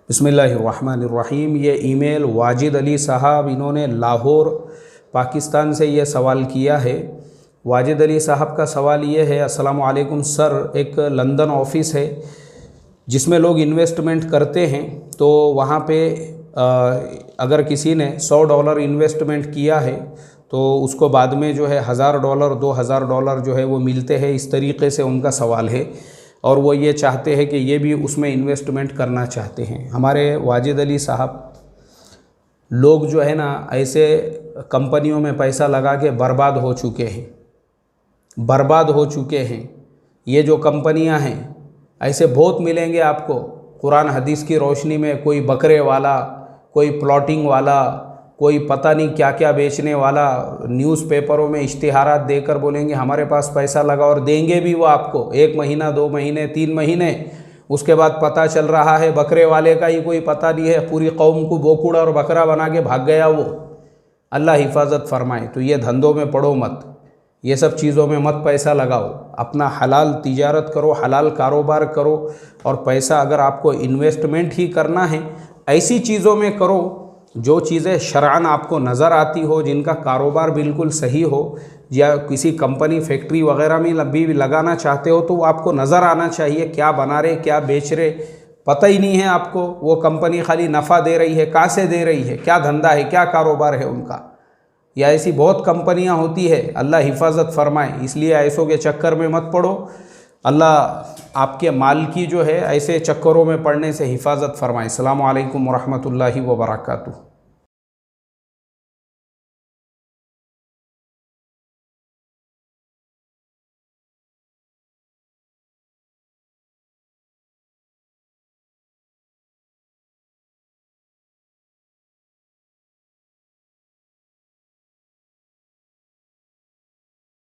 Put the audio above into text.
बिस्मिल्लाहिर्रहमानिर्रहीम। ये ईमेल वाजिद अली साहब, इन्होंने लाहौर पाकिस्तान से ये सवाल किया है। वाजिद अली साहब का सवाल ये है, अस्सलामु अलैकुम सर, एक लंदन ऑफ़िस है जिसमें लोग इन्वेस्टमेंट करते हैं, तो वहाँ पे अगर किसी ने $100 इन्वेस्टमेंट किया है तो उसको बाद में जो है $1000 $2000 जो है वो मिलते हैं। इस तरीक़े से उनका सवाल है और वो ये चाहते हैं कि ये भी उसमें इन्वेस्टमेंट करना चाहते हैं। हमारे वाजिद अली साहब, लोग जो है ना ऐसे कंपनियों में पैसा लगा के बर्बाद हो चुके हैं। ये जो कंपनियां हैं ऐसे बहुत मिलेंगे आपको कुरान हदीस की रोशनी में, कोई बकरे वाला, कोई प्लॉटिंग वाला, कोई पता नहीं क्या क्या बेचने वाला, न्यूज़पेपरों में इश्तिहारात देकर बोलेंगे हमारे पास पैसा लगा, और देंगे भी वो आपको 1 महीना 2 महीने 3 महीने। उसके बाद पता चल रहा है बकरे वाले का ही कोई पता नहीं है, पूरी कौम को बोकुड़ा और बकरा बना के भाग गया वो। अल्लाह हिफाजत फरमाए। तो ये धंधों में पड़ो मत, ये सब चीज़ों में मत पैसा लगाओ, अपना हलाल तिजारत करो, हलाल कारोबार करो। और पैसा अगर आपको इन्वेस्टमेंट ही करना है, ऐसी चीज़ों में करो जो चीज़ें शरअन आपको नज़र आती हो, जिनका कारोबार बिल्कुल सही हो। या किसी कंपनी फैक्ट्री वगैरह में भी लगाना चाहते हो तो वो आपको नज़र आना चाहिए, क्या बना रहे, क्या बेच रहे, पता ही नहीं है आपको। वो कंपनी खाली नफ़ा दे रही है, कहाँ से दे रही है, क्या धंधा है, क्या कारोबार है उनका। या ऐसी बहुत कंपनियां होती है, अल्लाह हिफाजत फरमाए। इसलिए ऐसों के चक्कर में मत पड़ो। अल्लाह आपके माल की जो है ऐसे चक्करों में पड़ने से हिफाजत फरमाए। अस्सलामु अलैकुम वरहमतुल्लाहि वबरकातुहू।